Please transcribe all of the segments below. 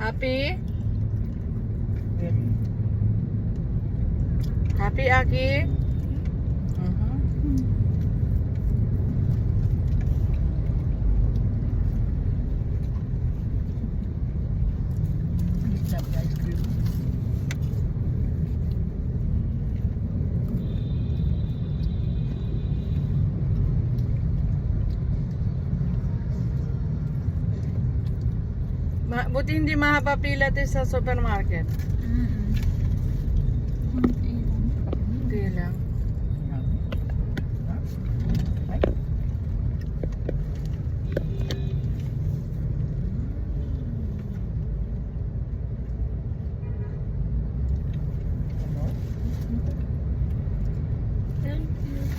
Happy? Happy, Aki? Ice cream. Buti hindi mahaba pila tayo sa supermarket. Hindi lang.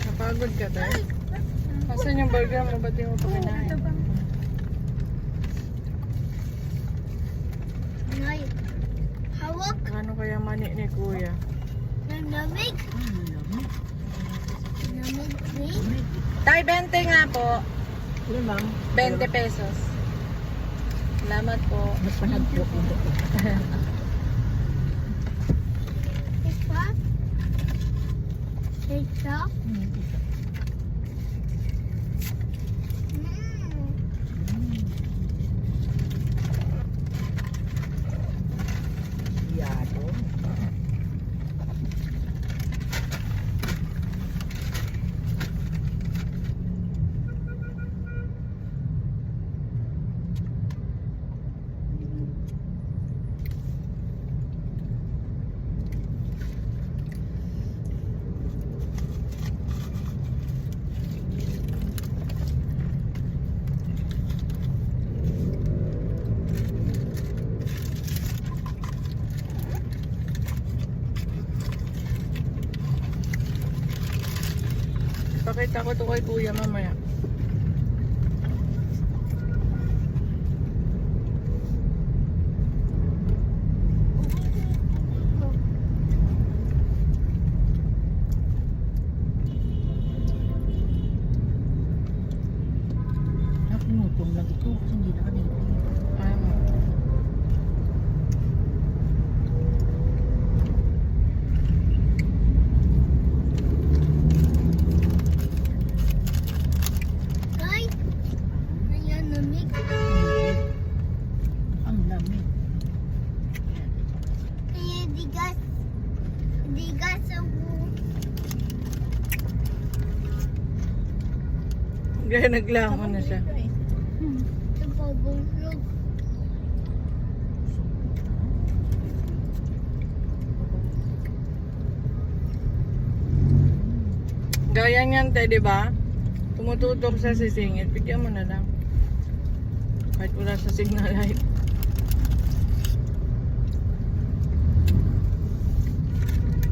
Napagod ka tayo? Asan yung burger mo? Ba't di mo pa kinain? Hawak. Ano kaya mani ni kuya? Lamig. Lamig. Tay, 20 nga po. Ano ma'am? 20 pesos. Salamat po. Mas panagpo ko. Isa. Isa. Yado. Pakita ko to kay kuya mamaya. Nakunutong lang ito kasi hindi na kanina. Ano? Ay. Ayan, lamig. Ang lamig. Kaya digas. Digas ako. Gaya naglangon na siya. Ito pa bulog. Gaya niyan tayo, di ba? Tumututok sa sisingit. Bigyan mo na lang. Kahit wala sa signal light.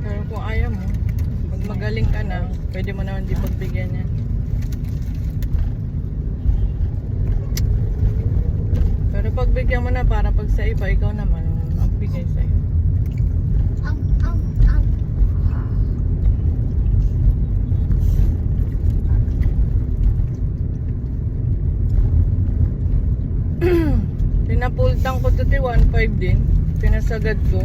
Pero kung ayaw mo, pag magaling ka na, pwede mo naman di pagbigyan yan. Pero pagbigyan mo na para pag sa iba, ikaw naman ang magbigay sa'yo. Am, am, am. Pinapultang ko to 1.5 din. Pinasagad ko.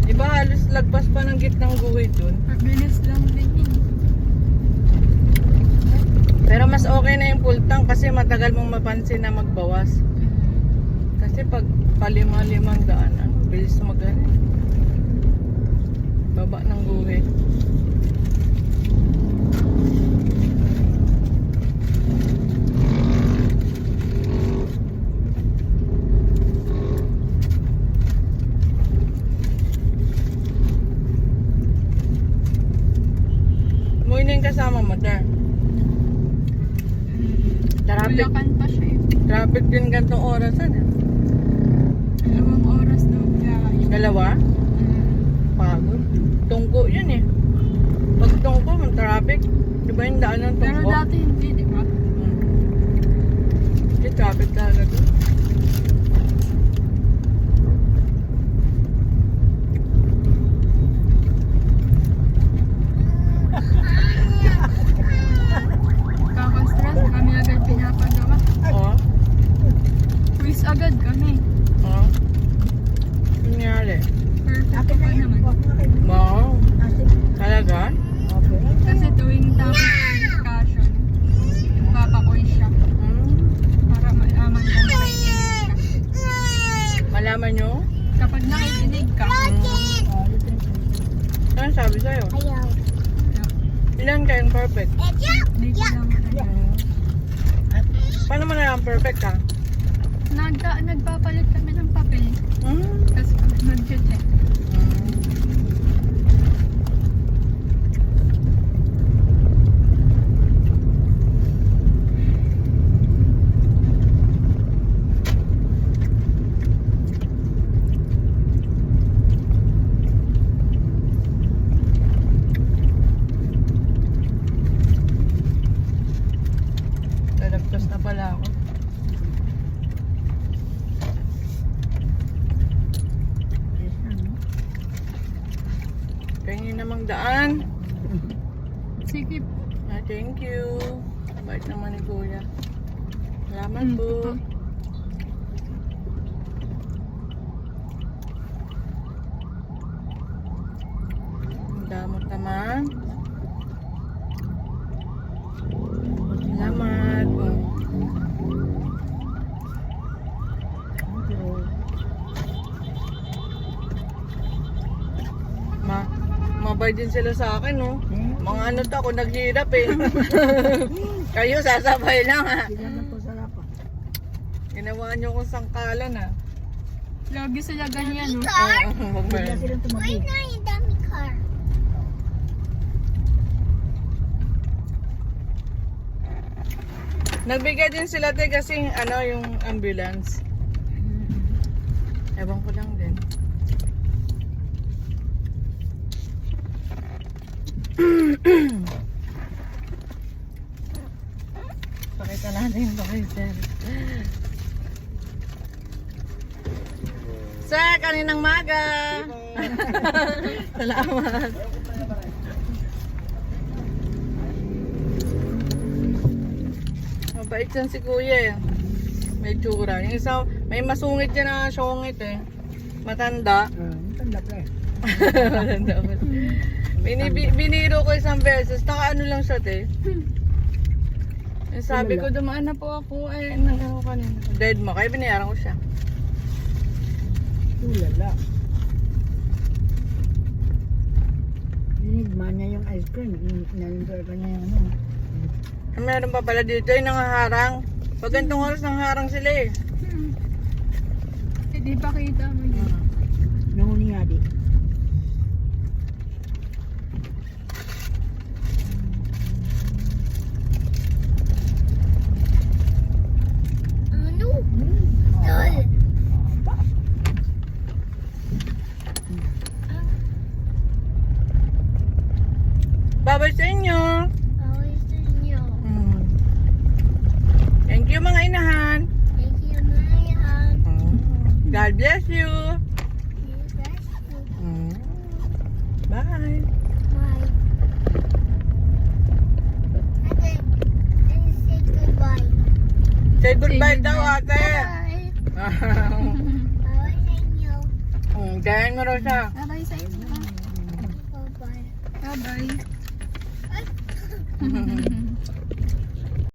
Iba halos lagpas pa ng gitnang guhit dun. Mabilis lang din yun. Pero mas okay na yung pultang kasi matagal mong mapansin na magbawas. Kasi pag palima-limang daan, bilis magaling. Baba ng guhit. Umuwi na yung kasama mo, Dar. Traffic. Bulacan pa siya eh. Traffic din gantong orasan eh. 2 oras daw biyahe. Dalawa? Pagod. Tungko yun eh. Pag tungko, may traffic. Di ba yung daan ng Pero tungko? dati hindi, di ba? Hindi traffic talaga to. Kakon-stress, kami agad pinapagawa. Ilan kayong perfect? Dito lang. Paano mo na ang perfect ha? Nagpapalit kami ng papel. Hmm. Tapos kami mag-check. Lalagpas na pala ako. Yes na, no? Pahingin namang daan. Sige po. Ah, thank you. Bait naman ni Kuya. Salamat po. Ang damot naman. Salamat. Pero, Mabay din sila sa akin, no? eh, Mga ano to, ako naghirap eh. Kayo sasabay lang ha. sila na po sarap ah. Ginawa niyo kong sangkalan ha. Lagi sila ganyan, no? Huwag Bigla silang tumabi. Nagbigay din sila te kasi ano yung ambulance. Ewan ko lang din. Pakita natin yung bakay sir. Sir, kaninang maga. Salamat. Mabait yan si kuya eh. May tsura. Yung isa, may masungit yan na syongit eh. Matanda. Tanda pa eh. Matanda pa. Biniro ko isang beses. Naka ano lang siya te. Yung sabi ko, dumaan na po ako. Eh, nagano kanina. Dead mo. Kaya binayaran ko siya. Tulala. Dinigma niya yung ice cream. Nalintor pa niya yung ano. Meron pa pala dito yung nangaharang. Pag gantong oras nangaharang sila eh. Hindi pa kita mo yun. Nanguni nga di. Babay sa inyo. Thank you mga inahan. God bless you. Bye. Say goodbye daw ate. Dahan mo raw siya. Bye-bye sa inyo. Bye-bye.